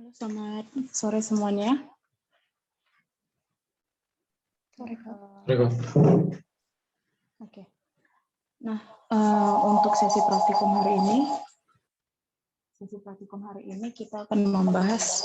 Halo, selamat sore semuanya. Sore, Kak. Oke. Nah, untuk sesi praktikum hari ini kita akan membahas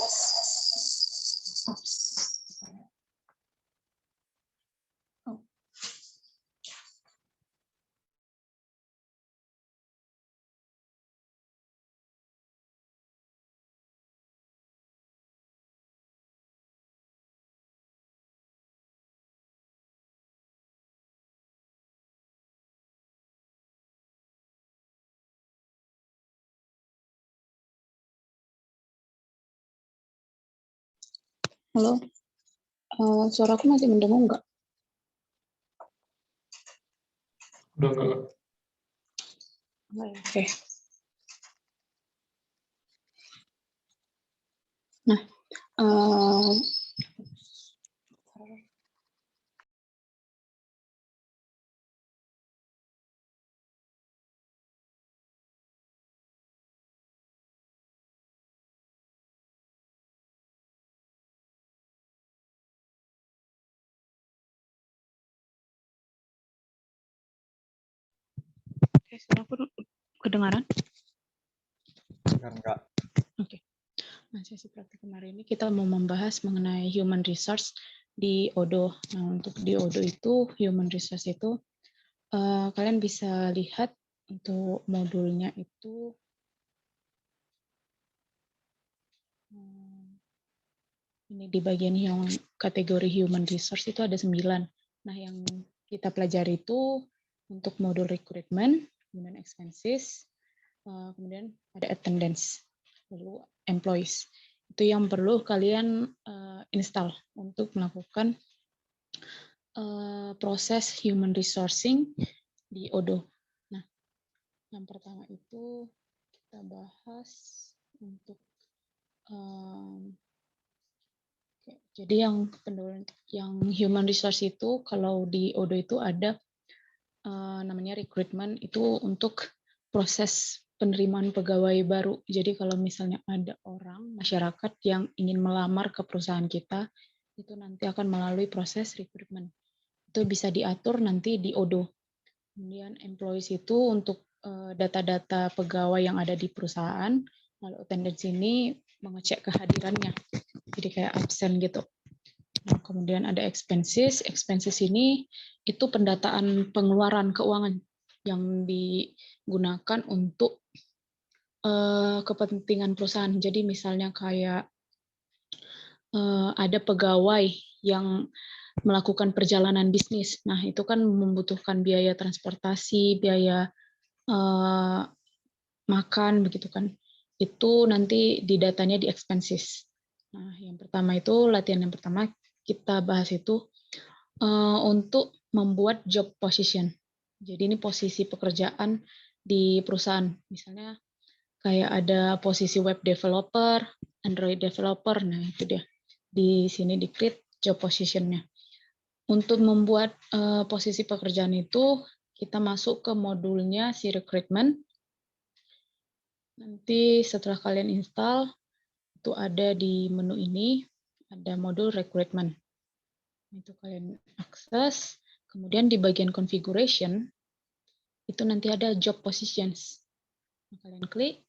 Halo, suaraku masih mendengar nggak? Udah enggak. Oke. Nah, suaraku kedengaran? Enggak. Oke. Nah, sesi praktikum hari ini kita mau membahas mengenai human resource di ODO. Nah, untuk di ODO itu, human resource itu, kalian bisa lihat untuk modulnya itu ini di bagian yang kategori human resource itu ada 9. Nah, yang kita pelajari itu untuk modul recruitment, kemudian expenses, kemudian ada attendance, lalu employees. Itu yang perlu kalian install untuk melakukan proses human resourcing di ODO. Nah, yang pertama itu kita bahas untuk jadi yang human resource itu kalau di ODO itu ada namanya recruitment, itu untuk proses penerimaan pegawai baru. Jadi kalau misalnya ada orang masyarakat yang ingin melamar ke perusahaan kita, itu nanti akan melalui proses recruitment. Itu bisa diatur nanti di ODO. Kemudian employees itu untuk data-data pegawai yang ada di perusahaan, lalu attendance ini mengecek kehadirannya. Jadi kayak absen gitu. Nah, kemudian ada expenses. Expenses ini itu pendataan pengeluaran keuangan yang digunakan untuk kepentingan perusahaan. Jadi misalnya kayak ada pegawai yang melakukan perjalanan bisnis. Nah, itu kan membutuhkan biaya transportasi, biaya makan, begitu kan. Itu nanti di datanya di expenses. Nah, yang pertama itu, latihan yang pertama kita bahas itu untuk membuat job position. Jadi ini posisi pekerjaan di perusahaan. Misalnya kayak ada posisi web developer, Android developer, nah itu dia. Di sini di create job position-nya. Untuk membuat posisi pekerjaan itu, kita masuk ke modulnya si recruitment. Nanti setelah kalian install, itu ada di menu ini, ada modul recruitment. Itu kalian akses, kemudian di bagian configuration, itu nanti ada job positions. Kalian klik,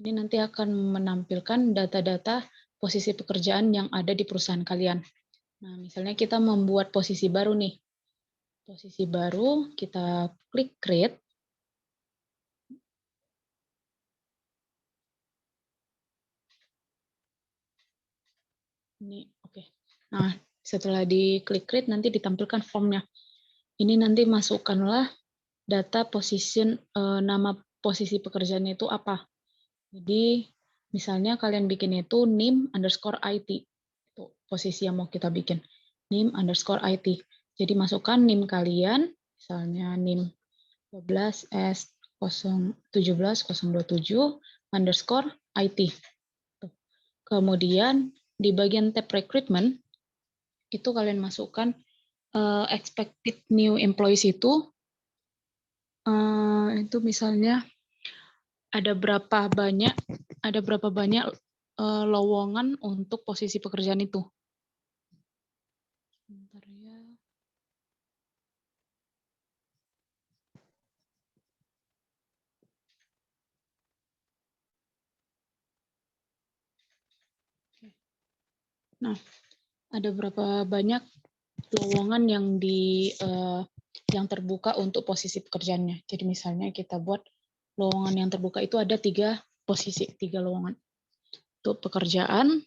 ini nanti akan menampilkan data-data posisi pekerjaan yang ada di perusahaan kalian. Nah, misalnya kita membuat posisi baru nih. Posisi baru, kita klik create. Ini oke. Nah, setelah diklik create nanti ditampilkan formnya. Ini nanti masukkanlah data position, nama posisi pekerjaannya itu apa. Jadi misalnya kalian bikin itu nim_IT. Itu posisi yang mau kita bikin. nim_IT. Jadi masukkan nim kalian, misalnya nim 12S017.027_IT. Kemudian di bagian tab recruitment, itu kalian masukkan expected new employees itu misalnya ada berapa banyak lowongan untuk posisi pekerjaan itu. Sebentar ya. Oke. Nah, ada berapa banyak lowongan yang terbuka untuk posisi pekerjaannya. Jadi misalnya kita buat lowongan yang terbuka itu ada 3 posisi, 3 lowongan. Untuk pekerjaan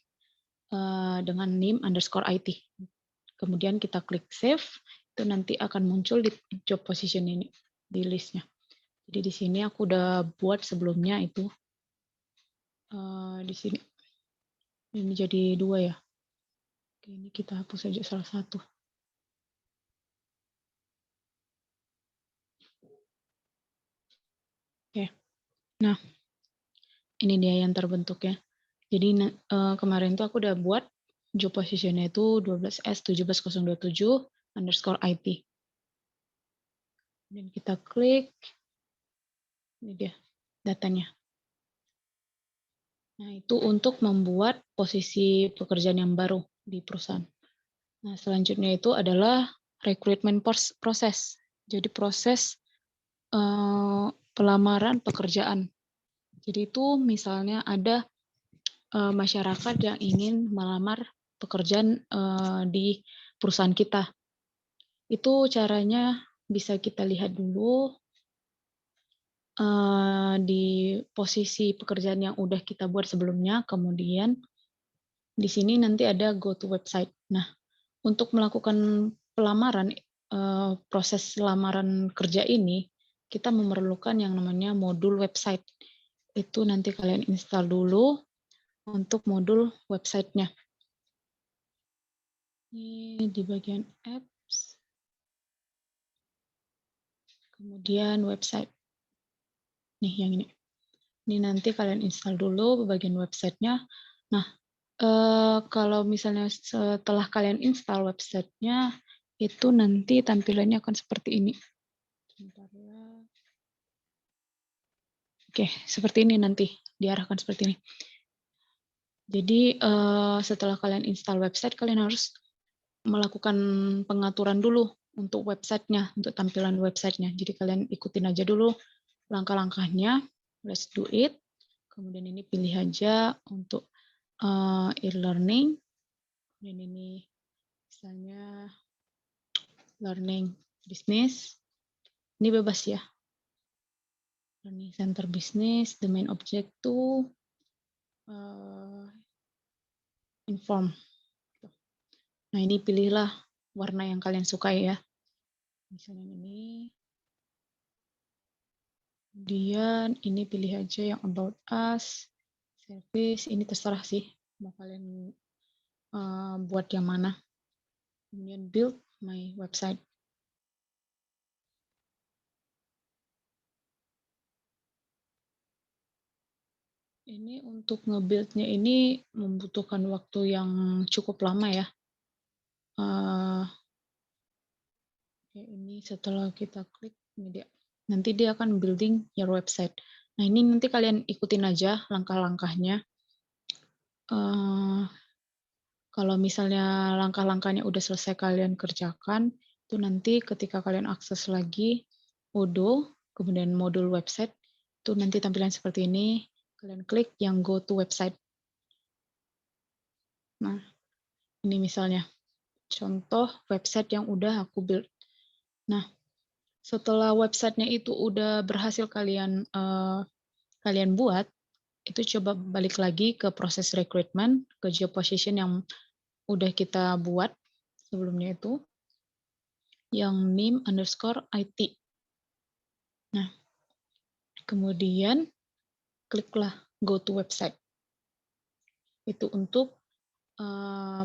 dengan NIM_IT. Kemudian kita klik save, itu nanti akan muncul di job position ini, di listnya. Jadi di sini aku udah buat sebelumnya itu di sini. Ini jadi 2 ya. Oke, ini kita hapus saja salah satu. Oke. Nah, ini dia yang terbentuk ya. Jadi kemarin tuh aku udah buat job position-nya itu 12S17027_IT. Dan kita klik, ini dia datanya. Nah, itu untuk membuat posisi pekerjaan yang baru di perusahaan. Nah, selanjutnya itu adalah recruitment proses. Jadi proses pelamaran pekerjaan. Jadi itu misalnya ada masyarakat yang ingin melamar pekerjaan di perusahaan kita. Itu caranya bisa kita lihat dulu di posisi pekerjaan yang udah kita buat sebelumnya, kemudian di sini nanti ada go to website. Nah, untuk melakukan pelamaran, proses lamaran kerja ini, kita memerlukan yang namanya modul website. Itu nanti kalian install dulu untuk modul website-nya. Ini di bagian apps, kemudian website. Nih yang ini. Ini nanti kalian install dulu bagian website-nya. Nah, kalau misalnya setelah kalian install website-nya, itu nanti tampilannya akan seperti ini. Sebentar ya. Oke, seperti ini nanti, diarahkan seperti ini. Jadi setelah kalian install website, kalian harus melakukan pengaturan dulu untuk website-nya, untuk tampilan website-nya. Jadi kalian ikutin aja dulu langkah-langkahnya. Let's do it. Kemudian ini pilih aja untuk e-learning. Dan ini misalnya learning business. Ini bebas ya. Learning center business, the main object to inform. Nah, ini pilihlah warna yang kalian sukai ya. Misalnya ini. Kemudian ini pilih aja yang about us, service, ini terserah sih mau kalian buat yang mana. Kemudian build my website. Ini untuk nge-build-nya ini membutuhkan waktu yang cukup lama ya. Ini setelah kita klik, ini dia. Nanti dia akan building your website. Nah, ini nanti kalian ikutin aja langkah-langkahnya. Kalau misalnya langkah-langkahnya udah selesai kalian kerjakan, itu nanti ketika kalian akses lagi Odoo, kemudian modul website, itu nanti tampilan seperti ini. Kalian klik yang go to website. Nah, ini misalnya contoh website yang udah aku build. Nah, setelah websitenya itu udah berhasil kalian buat, itu coba balik lagi ke proses recruitment, ke job position yang udah kita buat sebelumnya itu, yang NIM_IT. Nah, kemudian kliklah go to website. Itu untuk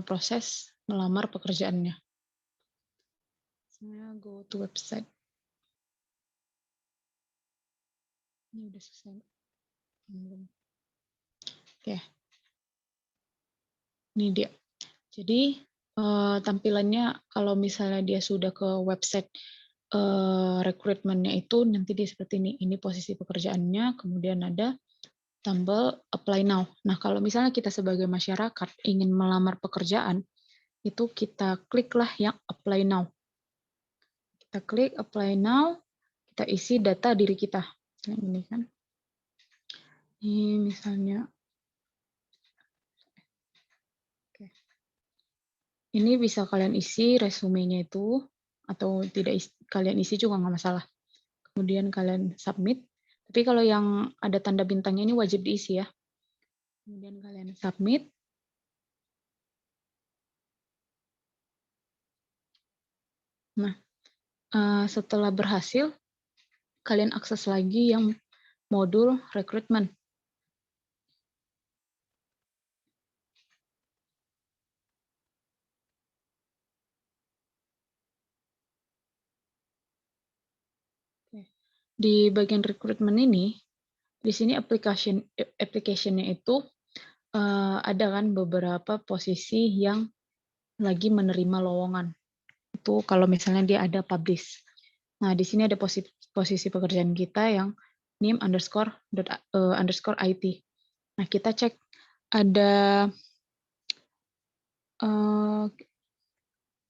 proses melamar pekerjaannya. Saya go to website. Ini udah selesai. Oke. Ini dia. Jadi tampilannya kalau misalnya dia sudah ke website rekrutmennya itu nanti dia seperti ini. Ini posisi pekerjaannya, kemudian ada tombol apply now. Nah, kalau misalnya kita sebagai masyarakat ingin melamar pekerjaan, itu kita kliklah yang apply now. Kita klik apply now, kita isi data diri kita. Misalnya ini kan. Ini misalnya, oke. Ini bisa kalian isi resumenya itu, atau tidak kalian isi juga nggak masalah. Kemudian kalian submit. Tapi kalau yang ada tanda bintangnya ini wajib diisi ya. Kemudian kalian submit. Nah, setelah berhasil, kalian akses lagi yang modul rekrutmen. Di bagian rekrutmen ini, di sini application-nya itu ada kan beberapa posisi yang lagi menerima lowongan. Itu kalau misalnya dia ada publish. Nah, di sini ada posisi pekerjaan kita yang name underscore IT. Nah, kita cek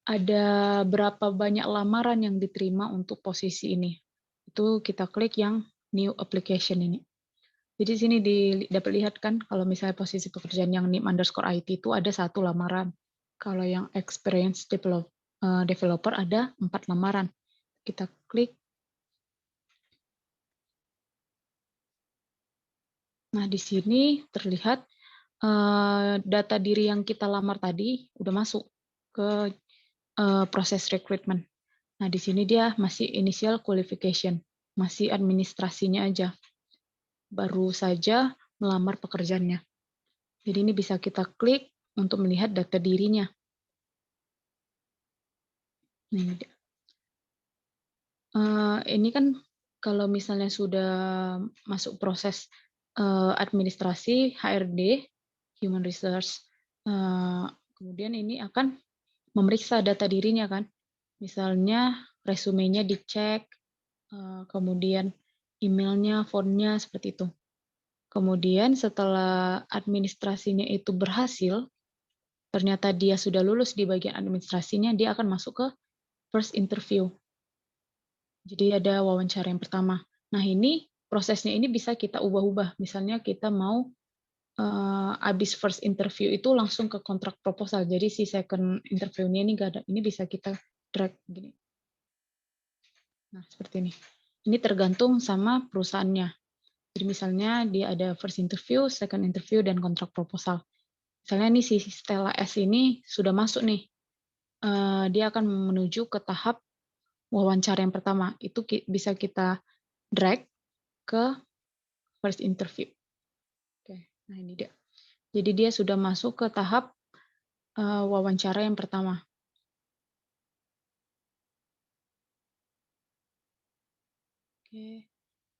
ada berapa banyak lamaran yang diterima untuk posisi ini. Itu kita klik yang new application ini. Jadi sini dapat lihat kan kalau misalnya posisi pekerjaan yang name underscore IT itu ada 1 lamaran. Kalau yang experience developer ada 4 lamaran. Kita klik. Nah, di sini terlihat data diri yang kita lamar tadi udah masuk ke proses recruitment. Nah, di sini dia masih initial qualification, masih administrasinya aja. Baru saja melamar pekerjaannya. Jadi ini bisa kita klik untuk melihat data dirinya. Ini kan kalau misalnya sudah masuk proses administrasi, HRD, Human Resource, kemudian ini akan memeriksa data dirinya kan. Misalnya resumenya dicek, kemudian emailnya, phone-nya, seperti itu. Kemudian setelah administrasinya itu berhasil, ternyata dia sudah lulus di bagian administrasinya, dia akan masuk ke first interview. Jadi ada wawancara yang pertama. Nah, ini prosesnya ini bisa kita ubah-ubah. Misalnya kita mau habis first interview itu langsung ke kontrak proposal. Jadi si second interview-nya ini nggak ada. Ini bisa kita drag gini. Nah, seperti ini. Ini tergantung sama perusahaannya. Jadi misalnya dia ada first interview, second interview, dan kontrak proposal. Misalnya nih si Stella S ini sudah masuk nih. Dia akan menuju ke tahap wawancara yang pertama. Itu bisa kita drag ke first interview. Oke, nah ini dia. Jadi dia sudah masuk ke tahap wawancara yang pertama. Oke.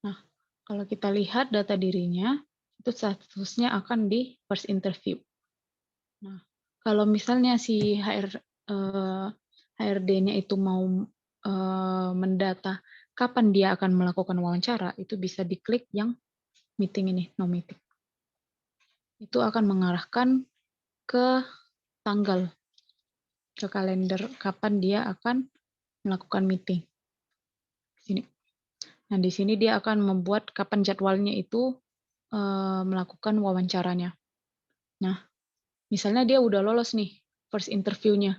Nah, kalau kita lihat data dirinya, itu statusnya akan di first interview. Nah, kalau misalnya si HRD-nya itu mau mendata kapan dia akan melakukan wawancara, itu bisa diklik yang meeting ini, no meeting. Itu akan mengarahkan ke tanggal, ke kalender kapan dia akan melakukan meeting. Sini. Nah, di sini dia akan membuat kapan jadwalnya itu melakukan wawancaranya. Nah, misalnya dia udah lolos nih first interview-nya.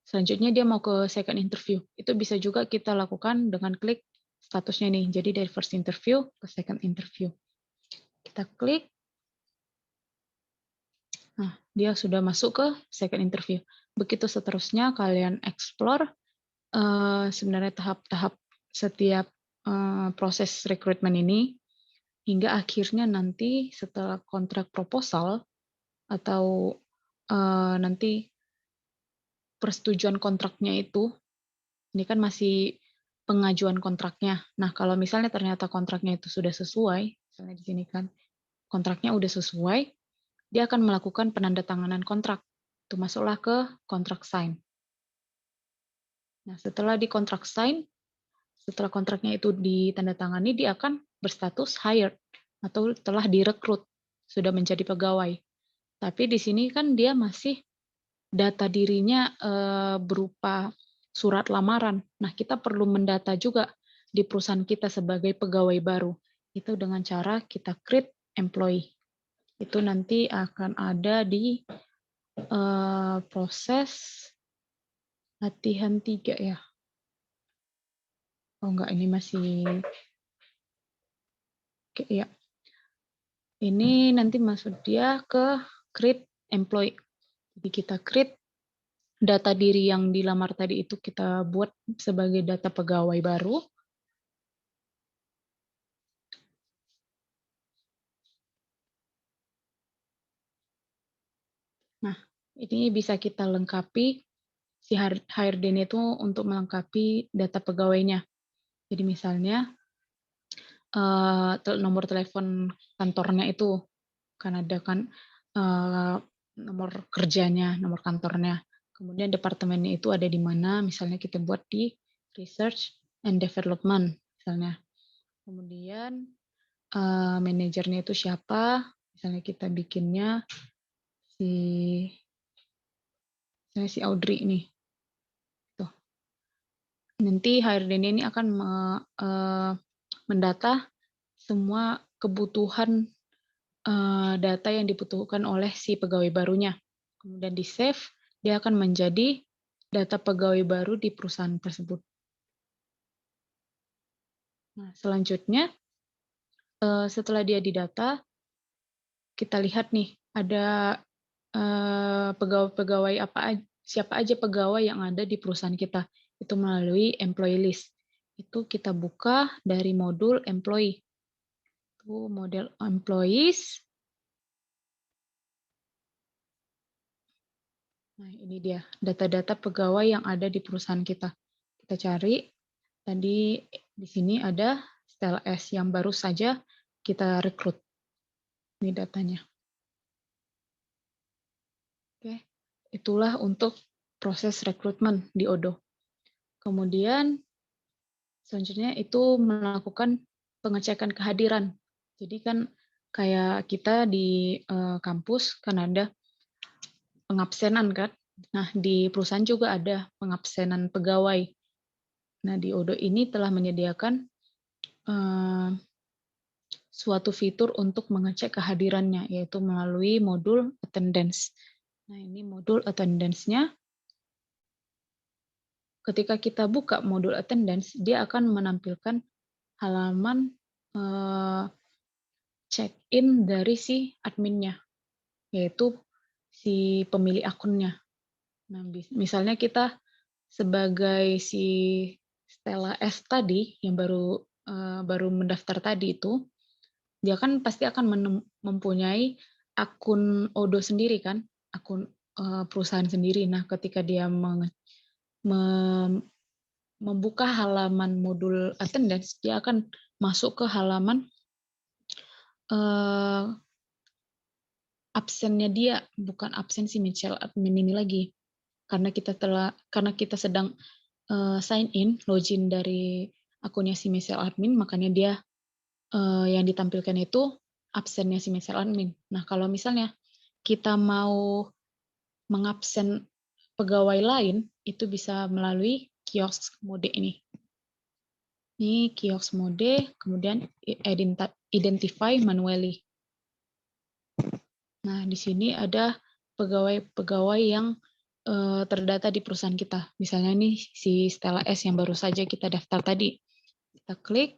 Selanjutnya dia mau ke second interview. Itu bisa juga kita lakukan dengan klik statusnya nih. Jadi dari first interview ke second interview. Kita klik. Nah, dia sudah masuk ke second interview. Begitu seterusnya kalian explore sebenarnya tahap-tahap setiap proses rekrutmen ini hingga akhirnya nanti setelah kontrak proposal atau nanti persetujuan kontraknya itu, ini kan masih pengajuan kontraknya. Nah, kalau misalnya ternyata kontraknya itu sudah sesuai, misalnya di sini kan kontraknya udah sesuai, dia akan melakukan penandatanganan kontrak. Itu masuklah ke kontrak sign. Nah, setelah di kontrak sign, setelah kontraknya itu ditandatangani, dia akan berstatus hired. atau telah direkrut, sudah menjadi pegawai. Tapi di sini kan dia masih data dirinya berupa surat lamaran. Nah, kita perlu mendata juga di perusahaan kita sebagai pegawai baru. Itu dengan cara kita create employee. Itu nanti akan ada di proses latihan 3 ya. Oh enggak, ini masih ya. Ini nanti masuk dia ke create employee. Jadi kita create data diri yang dilamar tadi itu kita buat sebagai data pegawai baru. Nah, ini bisa kita lengkapi si HRD-nya itu untuk melengkapi data pegawainya. Jadi misalnya nomor telepon kantornya itu kan ada kan nomor kerjanya, nomor kantornya. Kemudian departemennya itu ada di mana, misalnya kita buat di research and development misalnya. Kemudian manajernya itu siapa, misalnya kita bikinnya si Audrey nih. Tuh. Nanti HRD ini akan mendata semua kebutuhan data yang dibutuhkan oleh si pegawai barunya. Kemudian di save, dia akan menjadi data pegawai baru di perusahaan tersebut. Nah, selanjutnya setelah dia didata, kita lihat nih ada pegawai-pegawai siapa aja pegawai yang ada di perusahaan kita. Itu melalui employee list. Itu kita buka dari modul employee. Itu model employees. Nah, ini dia data-data pegawai yang ada di perusahaan kita. Kita cari. Tadi di sini ada Stella S yang baru saja kita rekrut. Ini datanya. Oke, itulah untuk proses rekrutmen di Odoo. Kemudian selanjutnya itu melakukan pengecekan kehadiran. Jadi kan kayak kita di kampus kan ada pengabsenan kan. Nah, di perusahaan juga ada pengabsenan pegawai. Nah, di Odoo ini telah menyediakan suatu fitur untuk mengecek kehadirannya, yaitu melalui modul attendance. Nah, ini modul attendance-nya. Ketika kita buka modul attendance, dia akan menampilkan halaman check-in dari si adminnya, yaitu si pemilik akunnya. Nah, misalnya kita sebagai si Stella S tadi yang baru mendaftar tadi itu, dia kan pasti akan mempunyai akun Odoo sendiri kan, akun perusahaan sendiri. Nah, ketika dia membuka halaman modul attendance, dia akan masuk ke halaman absennya dia, bukan absen si Michelle admin ini lagi. Karena kita sedang sign in, login dari akunnya si Michelle admin, makanya dia yang ditampilkan itu absennya si Michelle admin. Nah, kalau misalnya kita mau mengabsen pegawai lain, itu bisa melalui kiosk mode ini. Ini kiosk mode, kemudian identify manually. Nah, di sini ada pegawai-pegawai yang terdata di perusahaan kita. Misalnya ini si Stella S yang baru saja kita daftar tadi. Kita klik,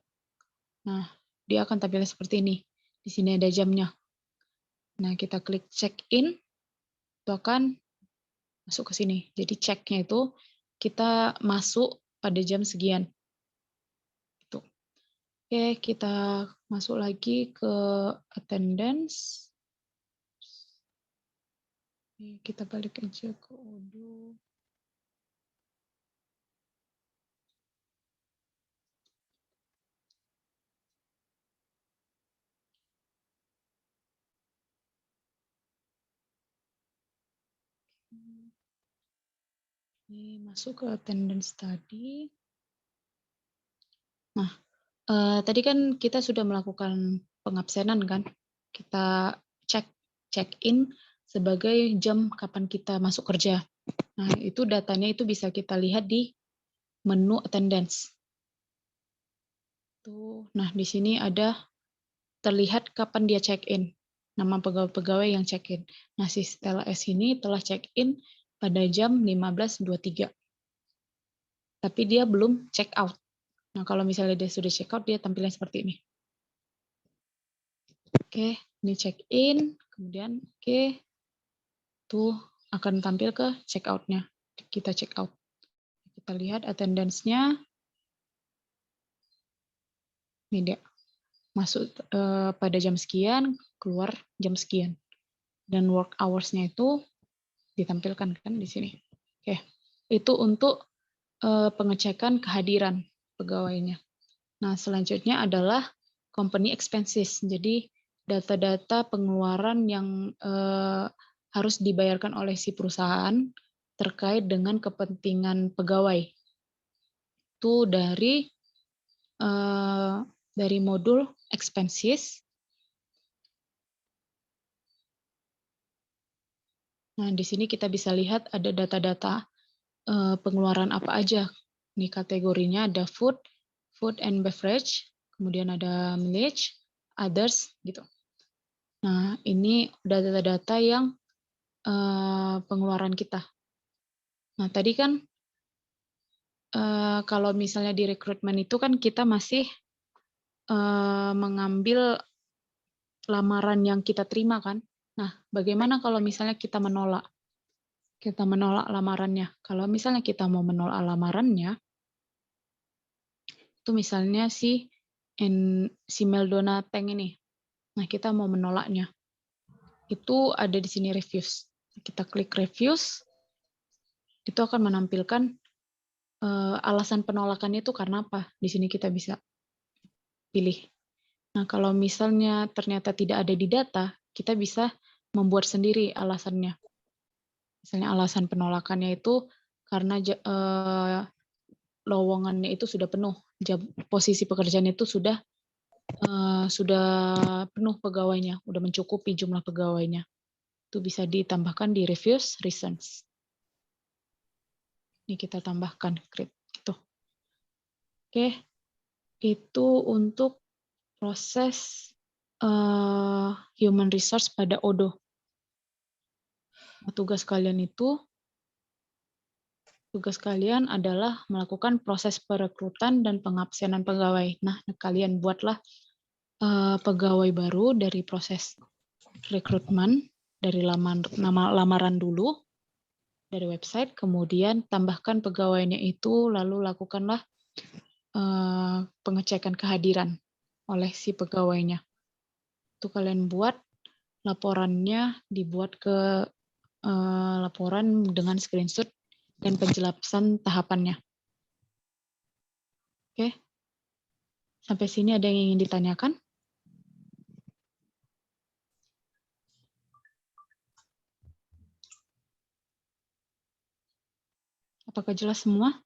nah dia akan tampilnya seperti ini. Di sini ada jamnya. Nah, kita klik check in, itu akan masuk ke sini. Jadi check-nya itu kita masuk pada jam sekian. Itu. Oke, kita masuk lagi ke attendance. Kita balik aja ke Odoo. Ini masuk ke attendance tadi. Nah, Tadi kan kita sudah melakukan pengabsenan kan, kita check in sebagai jam kapan kita masuk kerja. Nah, itu datanya itu bisa kita lihat di menu attendance. Tuh, nah di sini ada terlihat kapan dia check in, nama pegawai-pegawai yang check in. Nah, si Stella S ini telah check in pada jam 15.23. Tapi dia belum check out. Nah, kalau misalnya dia sudah check out, dia tampilnya seperti ini. Oke, ini check in, kemudian oke, tuh akan tampil ke check out-nya. Kita check out. Kita lihat attendance-nya. Ini dia. Masuk pada jam sekian, keluar jam sekian. Dan work hours-nya itu ditampilkan kan di sini. Oke, itu untuk pengecekan kehadiran pegawainya. Nah, selanjutnya adalah company expenses. Jadi data-data pengeluaran yang harus dibayarkan oleh si perusahaan terkait dengan kepentingan pegawai. Itu dari modul expenses. Nah, di sini kita bisa lihat ada data-data pengeluaran apa aja. Ini kategorinya ada food and beverage, kemudian ada mileage, others, gitu. Nah, ini data-data yang pengeluaran kita. Nah, tadi kan kalau misalnya di rekrutmen itu kan kita masih mengambil lamaran yang kita terima kan. Nah, bagaimana kalau misalnya kita menolak? Kita menolak lamarannya. Kalau misalnya kita mau menolak lamarannya, itu misalnya si Meldona Teng ini. Nah, kita mau menolaknya. Itu ada di sini reviews. Kita klik reviews, itu akan menampilkan alasan penolakannya itu karena apa. Di sini kita bisa pilih. Nah, kalau misalnya ternyata tidak ada di data, kita bisa membuat sendiri alasannya. Misalnya alasan penolakannya itu karena lowongannya itu sudah penuh, posisi pekerjaan itu sudah penuh pegawainya, udah mencukupi jumlah pegawainya. Itu bisa ditambahkan di reviews reasons. Ini kita tambahkan script gitu. Oke, itu untuk proses human resource pada Odoo. Nah, tugas kalian adalah melakukan proses perekrutan dan pengabsenan pegawai. Nah, kalian buatlah pegawai baru dari proses rekrutmen, dari nama lamaran dulu, dari website, kemudian tambahkan pegawainya itu, lalu lakukanlah pengecekan kehadiran oleh si pegawainya. Itu kalian buat laporannya, dibuat ke laporan dengan screenshot dan penjelasan tahapannya. Oke, sampai sini ada yang ingin ditanyakan? Apakah jelas semua?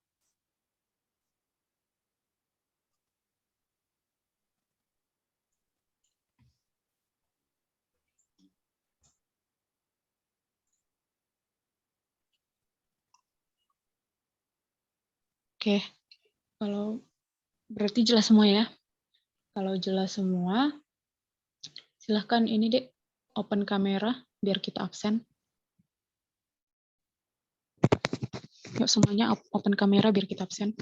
Oke, kalau berarti jelas semua ya. Kalau jelas semua, silahkan ini dek, open kamera biar kita absen. Yuk semuanya open kamera biar kita absen.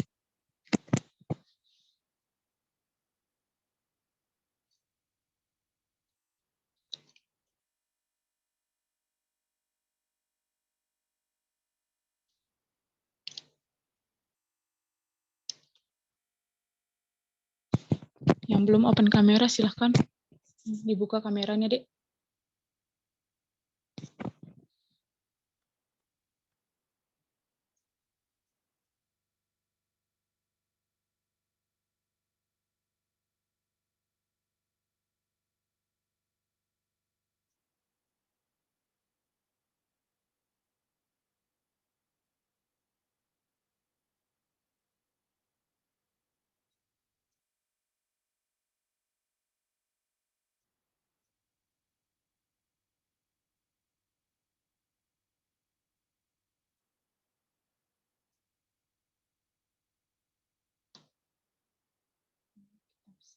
Yang belum open kamera silahkan dibuka kameranya dek.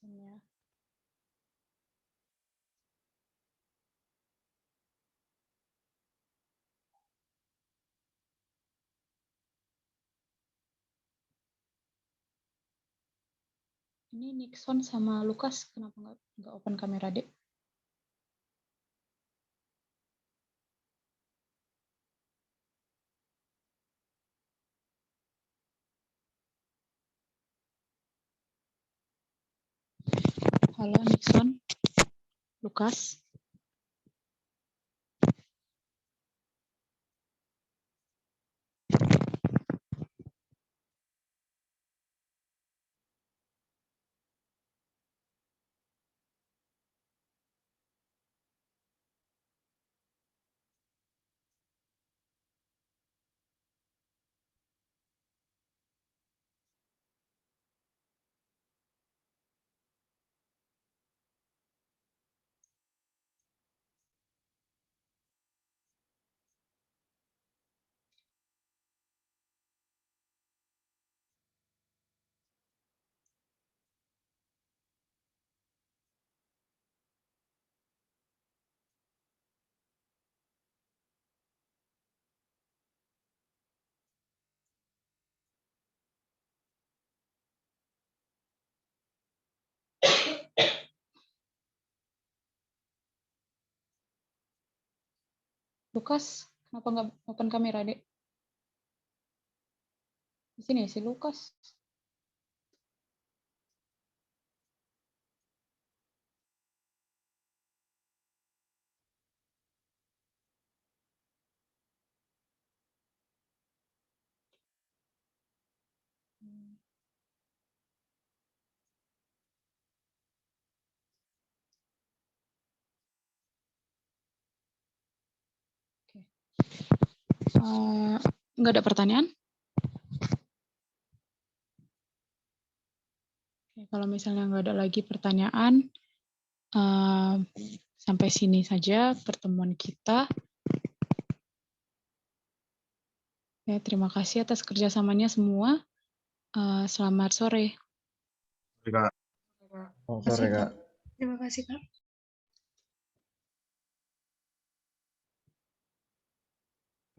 Sebenarnya. Ini Nixon sama Lukas kenapa nggak open kamera, Dek? Halo Nixon, Lukas. Lukas, kenapa nggak open kamera, Dek? Di sini si Lukas. Oke. Nggak ada pertanyaan? Oke, kalau misalnya nggak ada lagi pertanyaan, sampai sini saja pertemuan kita. Ya, terima kasih atas kerjasamanya semua. Selamat sore. Kak. Terima Sore, kasih, Kak. Kak. Terima kasih, Kak.